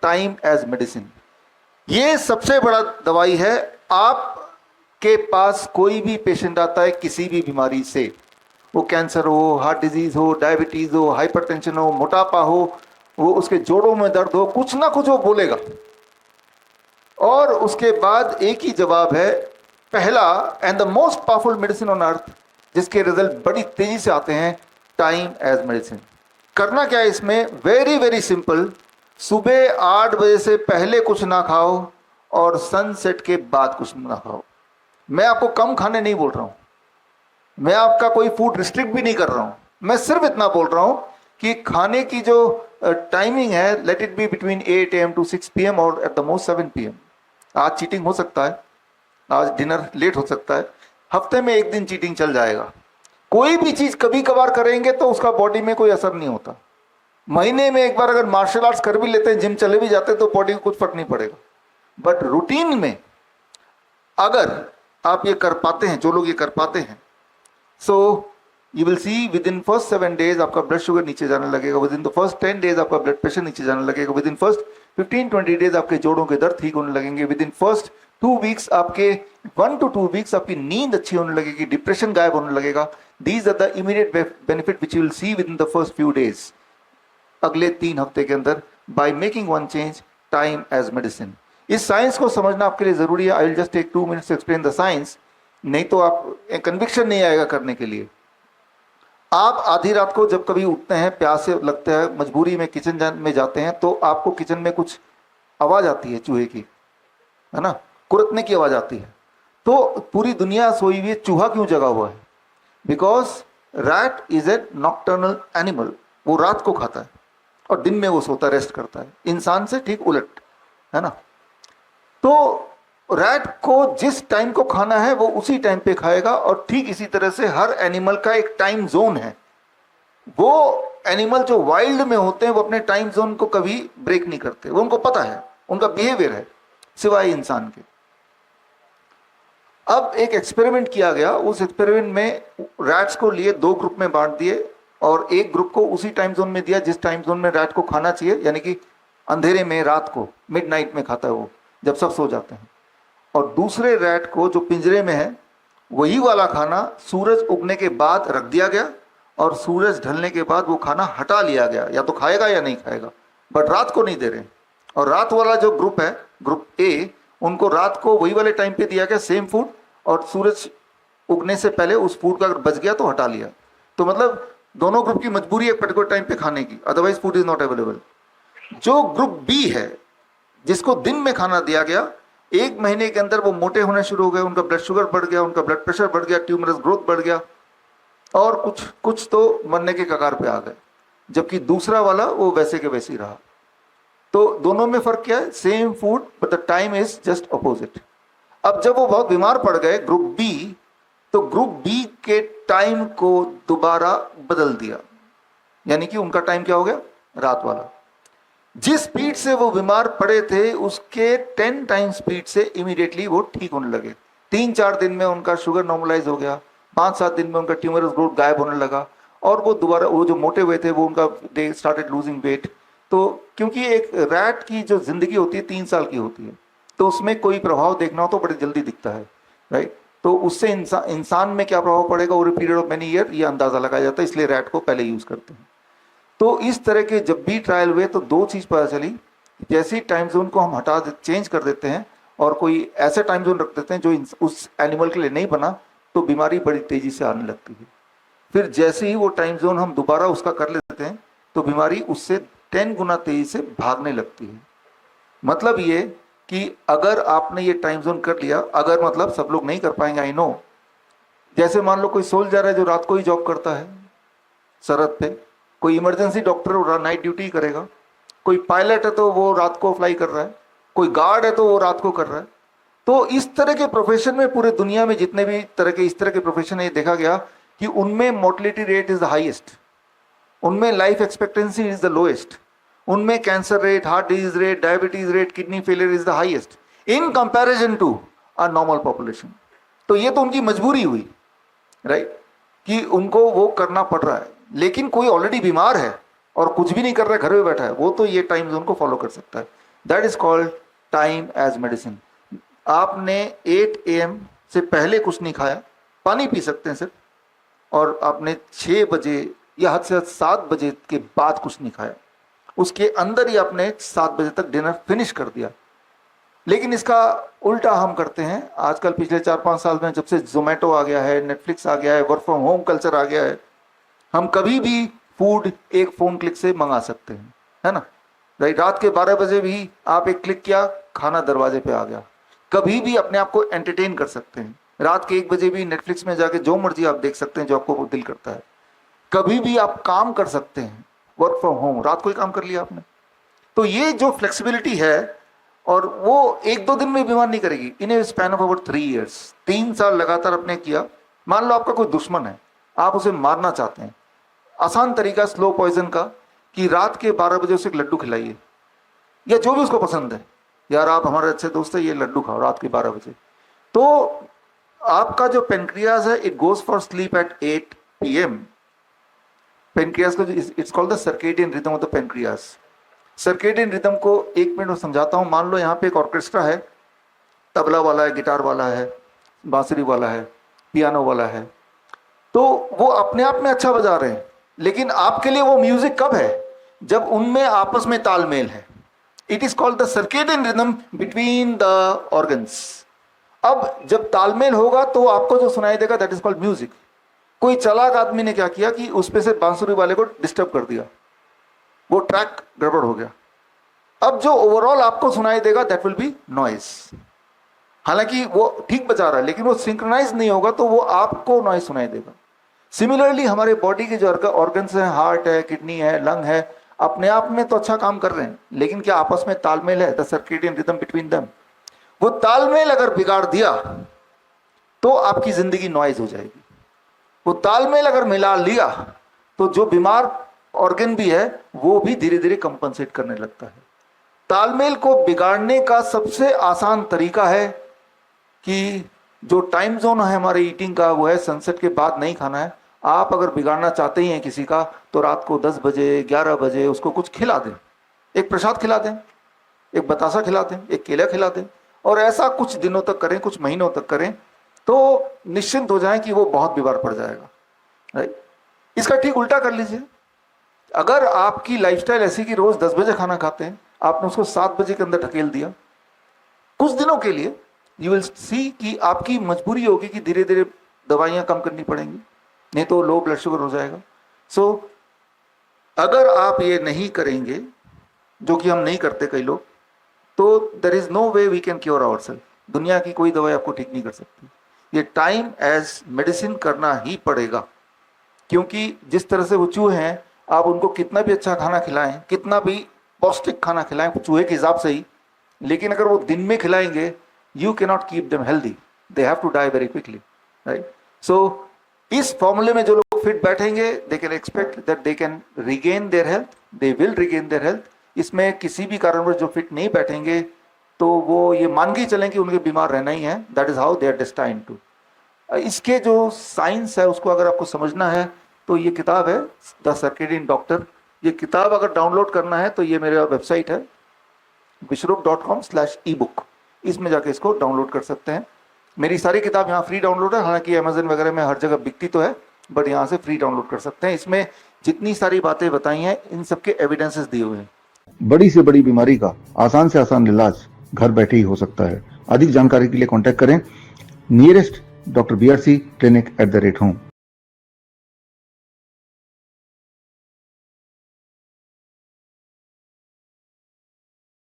Time as medicine. ये सबसे बड़ा दवाई है। आपके पास कोई भी पेशेंट आता है किसी भी बीमारी से, वो कैंसर हो, हार्ट डिजीज हो, डायबिटीज हो, हाइपरटेंशन हो, मोटापा हो, वो उसके जोड़ों में दर्द हो, कुछ ना कुछ वो बोलेगा। और उसके बाद एक ही जवाब है, पहला and the most powerful medicine on earth, जिसके रिजल्ट बड़ी तेजी से आते हैं, टाइम एज मेडिसिन। करना क्या है इसमें? Very very simple. सुबह 8 बजे से पहले कुछ ना खाओ और सनसेट के बाद कुछ ना खाओ। मैं आपको कम खाने नहीं बोल रहा हूं, मैं आपका कोई फूड रिस्ट्रिक्ट भी नहीं कर रहा हूं, मैं सिर्फ इतना बोल रहा हूं कि खाने की जो टाइमिंग है, let it be between 8 AM to 6 PM और एट द मोस्ट 7 PM। आज चीटिंग हो सकता है, आज डिनर लेट हो सकता है, हफ्ते में एक दिन चीटिंग चल जाएगा। कोई भी चीज कभी कभार करेंगे तो उसका बॉडी में कोई असर नहीं होता। महीने में एक बार अगर मार्शल आर्ट्स कर भी लेते हैं, जिम चले भी जाते हैं, तो बॉडी को कुछ फर्क नहीं पड़ेगा। बट रूटीन में अगर आप ये कर पाते हैं, जो लोग ये कर पाते हैं, so you will see with in first 7 days आपका ब्लड शुगर नीचे जाने लगेगा, with in the first 10 days आपका ब्लड प्रेशर नीचे जाने लगेगा, विद इन फर्स्ट 15-20 डेज आपके जोड़ों के दर्द ठीक होने लगेंगे, विद इन फर्स्ट 2 वीक्स आपके 1 to 2 वीक्स आपकी नींद अच्छी होने लगेगी, डिप्रेशन गायब होने लगेगा। These are the immediate benefit which you will see within the first few days, अगले 3 हफ्ते के अंदर, by making one change, time as medicine. इस साइंस को समझना आपके लिए जरूरी है। I will just take 2 minutes to explain the science, नहीं तो आप कन्विक्शन नहीं आएगा करने के लिए। आप आधी रात को जब कभी उठते हैं, प्यास से लगता है, मजबूरी में किचन में जाते हैं, तो आपको किचन में कुछ आवाज आती है चूहे की, है ना, कुरतने की आवाज आती है। तो पूरी दुनिया सोई हुई है, चूहा क्यों जगा हुआ है? Because rat is a nocturnal animal, वो रात को खाता है और दिन में वो सोता रेस्ट करता है, इंसान से ठीक उलट, है ना। तो रैट को जिस टाइम को खाना है वो उसी टाइम पे खाएगा, और ठीक इसी तरह से हर एनिमल का एक टाइम जोन है। वो एनिमल जो वाइल्ड में होते हैं वो अपने टाइम जोन को कभी ब्रेक नहीं करते, वो उनको पता है, उनका बिहेवियर है, सिवाय इंसान के। अब एक एक्सपेरिमेंट किया गया, उस एक्सपेरिमेंट में रैट्स को लिए 2 ग्रुप में बांट दिए, और एक ग्रुप को उसी टाइम जोन में दिया जिस टाइम जोन में रैट को खाना चाहिए, यानी कि अंधेरे में, रात को, मिडनाइट में खाता है वो, जब सब सो जाते हैं। और दूसरे रैट को जो पिंजरे में है, वही वाला खाना सूरज उगने के बाद रख दिया गया, और सूरज ढलने के बाद वो खाना हटा लिया गया, या तो खाएगा या नहीं खाएगा, बट रात को नहीं दे रहे। और रात वाला जो ग्रुप है, ग्रुप ए, उनको रात को वही वाले टाइम पे दिया गया सेम फूड, और सूरज उगने से पहले उस फूड का अगर बच गया तो हटा लिया। तो मतलब दोनों ग्रुप की मजबूरी है एक पर्टिकुलर टाइम पे खाने की, otherwise food is not available. जो ग्रुप बी है, जिसको दिन में खाना दिया गया, 1 महीने के अंदर वो मोटे होने शुरू हो गए, उनका ब्लड शुगर बढ़ गया, उनका ब्लड प्रेशर बढ़ गया, ट्यूमरस ग्रोथ बढ़ गया, और कुछ तो मरने के कगार पे आ गए। जबकि दूसरा वाला वो वैसे के वैसे ही रहा। तो दोनों में फर्क क्या है? Same food but the time is just opposite. अब जब वो बहुत बीमार पड़ गए, ग्रुप बी, तो ग्रुप बी के टाइम को दोबारा बदल दिया, यानी कि उनका टाइम क्या हो गया? रात वाला। जिस स्पीड से वो बीमार पड़े थे उसके 10 टाइम स्पीड से इमीडिएटली वो ठीक होने लगे। 3-4 दिन में उनका शुगर नॉर्मलाइज हो गया, 5-7 दिन में उनका ट्यूमरस ग्रोथ गायब होने लगा, और वो दोबारा, वो जो मोटे हुए थे वो उनका दे स्टार्टेड लूजिंग वेट। तो क्योंकि एक रैट की जो जिंदगी होती है 3 साल की होती है, तो उसमें कोई प्रभाव देखना हो तो बड़ी जल्दी दिखता है, राइट। तो उससे इंसान में क्या प्रभाव पड़ेगा over a period of many year, ये अंदाजा लगाया जाता है, इसलिए रैट को पहले यूज करते हैं। तो इस तरह के जब भी ट्रायल हुए तो 2 चीज पता चली, जैसे ही टाइम जोन को हम चेंज कर देते हैं और कोई ऐसे टाइम जोन रख देते हैं जो उस एनिमल के लिए नहीं बना, तो बीमारी बड़ी तेजी से आने लगती है। फिर जैसे ही वो टाइम जोन हम दोबारा उसका कर लेते हैं तो बीमारी उससे 10 गुना तेजी से भागने लगती है। मतलब ये कि अगर आपने ये टाइम जोन कर लिया, अगर मतलब सब लोग नहीं कर पाएंगे, आई नो, जैसे मान लो कोई सोल्जर है जो रात को ही जॉब करता है सरहद पे, कोई इमरजेंसी डॉक्टर नाइट ड्यूटी करेगा, कोई पायलट है तो वो रात को फ्लाई कर रहा है, कोई गार्ड है तो वो रात को कर रहा है। तो इस तरह के प्रोफेशन में पूरे दुनिया में जितने भी तरह के इस तरह के प्रोफेशन है, ये देखा गया कि उनमें mortality rate is the highest, उनमें life expectancy is the lowest, उनमें cancer rate, heart disease rate, diabetes rate, kidney failure is the highest in comparison to a normal population. तो ये तो उनकी मजबूरी हुई, राइट, कि उनको वो करना पड़ रहा है। लेकिन कोई ऑलरेडी बीमार है और कुछ भी नहीं कर रहा है, घर में बैठा है, वो तो ये टाइम जोन को फॉलो कर सकता है। That is called time as medicine. आपने 8 AM से पहले कुछ नहीं खाया, पानी पी सकते हैं सिर्फ, और आपने 6 बजे या हद से हद 7 बजे के बाद कुछ नहीं खाया, उसके अंदर ही आपने 7 बजे तक डिनर फिनिश कर दिया। लेकिन इसका उल्टा हम करते हैं आजकल। पिछले 4-5 साल में जब से जोमेटो आ गया है, नेटफ्लिक्स आ गया है, वर्क फ्रॉम होम कल्चर आ गया है, हम कभी भी फूड एक फोन क्लिक से मंगा सकते हैं, है ना। राइट, रात के 12 बजे भी आप एक क्लिक किया, खाना दरवाजे पे आ गया। कभी भी अपने आप को एंटरटेन कर सकते हैं। रात के 1 बजे भी नेटफ्लिक्स में जाके जो मर्जी आप देख सकते हैं जो आपको दिल करता है। कभी भी आप काम कर सकते हैं, वर्क फ्रॉम होम, रात को ही काम कर लिया आपने। तो ये जो फ्लेक्सिबिलिटी है, और वो 1-2 दिन में बीमार नहीं करेगी। इन ए स्पैन ऑफ ओवर 3 years, 3 साल लगातार आपने किया। मान लो आपका कोई दुश्मन है, आप उसे मारना चाहते हैं, आसान तरीका स्लो पॉइजन का कि रात के 12 बजे उसे एक लड्डू खिलाइए, या जो भी उसको पसंद है। यार आप हमारे अच्छे दोस्त है, ये लड्डू खाओ रात के 12 बजे। तो आपका जो पेनक्रियाज है, it goes for sleep at 8 PM। Pancreas का it's called the circadian rhythm of the pancreas. Circadian rhythm को 1 मिनट में समझाता हूं। मान लो यहाँ पे एक ऑर्केस्ट्रा है, तबला वाला है, गिटार वाला है, बांसुरी वाला है, पियानो वाला है, तो वो अपने आप में अच्छा बजा रहे हैं, लेकिन आपके लिए वो म्यूजिक कब है? जब उनमें आपस में तालमेल है। It is called the circadian rhythm between the organs. अब जब तालमेल होगा तो आपको जो सुनाई देगा दैट इज कॉल्ड म्यूजिक। कोई चालाक आदमी ने क्या किया कि उस पे से बांसुरी वाले को डिस्टर्ब कर दिया, वो ट्रैक गड़बड़ हो गया। अब जो ओवरऑल आपको सुनाई देगा दैट विल बी नॉइज। हालांकि वो ठीक बजा रहा है, लेकिन वो सिंक्रोनाइज नहीं होगा तो वो आपको नॉइज सुनाई देगा। सिमिलरली हमारे बॉडी के जो ऑर्गन्स हैं, हार्ट है, किडनी है, लंग है, अपने आप में तो अच्छा काम कर रहे हैं, लेकिन क्या आपस में तालमेल है? The circadian rhythm between them. वो तालमेल अगर बिगाड़ दिया तो आपकी जिंदगी नॉइज हो जाएगी। वो तालमेल अगर मिला लिया तो जो बीमार ऑर्गन भी है वो भी धीरे धीरे कंपनसेट करने लगता है। तालमेल को बिगाड़ने का सबसे आसान तरीका है कि जो टाइम जोन है हमारे ईटिंग का, वो है सनसेट के बाद नहीं खाना है। आप अगर बिगाड़ना चाहते ही हैं किसी का, तो रात को 10 बजे 11 बजे उसको कुछ खिला दें, एक प्रसाद खिला दें, एक बतासा खिला दें, एक केला खिला दें, और ऐसा कुछ दिनों तक करें, कुछ महीनों तक करें, तो निश्चिंत हो जाएं कि वो बहुत बीमार पड़ जाएगा। राइट, इसका ठीक उल्टा कर लीजिए। अगर आपकी लाइफस्टाइल ऐसी कि रोज 10 बजे खाना खाते हैं, आपने उसको 7 बजे के अंदर ढकेल दिया कुछ दिनों के लिए, यू विल सी कि आपकी मजबूरी होगी कि धीरे धीरे दवाइयां कम करनी पड़ेंगी, नहीं तो लो ब्लड शुगर हो जाएगा। सो अगर आप ये नहीं करेंगे, जो कि हम नहीं करते कई लोग, तो there is no way we can cure ourselves. दुनिया की कोई दवाई आपको ठीक नहीं कर सकती। ये टाइम एज मेडिसिन करना ही पड़ेगा, क्योंकि जिस तरह से वो चूहे हैं, आप उनको कितना भी अच्छा खाना खिलाएं, कितना भी पौष्टिक खाना खिलाएं चूहे के हिसाब से ही, लेकिन अगर वो दिन में खिलाएंगे, you can not keep them healthy, they have to die very quickly. Right, so इस फॉर्मूले में जो लोग फिट बैठेंगे, they can expect that they can regain their health, they will regain their health. इसमें किसी भी कारणवश जो फिट नहीं बैठेंगे, तो वो ये मान के चलें कि उनके बीमार रहना ही है। That is how they are destined to. इसके जो साइंस है उसको अगर आपको समझना है, तो ये किताब है द सर्केडियन डॉक्टर। ये किताब अगर डाउनलोड करना है तो ये मेरा वेबसाइट है vishrup.com/ebook, इसमें जाके इसको डाउनलोड कर सकते हैं। मेरी सारी किताब यहाँ फ्री डाउनलोड है, हालांकि अमेजन वगैरह में हर जगह बिकती तो है, बट यहाँ से फ्री डाउनलोड कर सकते हैं। इसमें जितनी सारी बातें बताई हैं, इन सबके एविडेंसेस दिए हुए हैं। बड़ी से बड़ी बीमारी का आसान से आसान इलाज घर बैठे ही हो सकता है। अधिक जानकारी के लिए कांटेक्ट करें nearest doctor BRC clinic @home।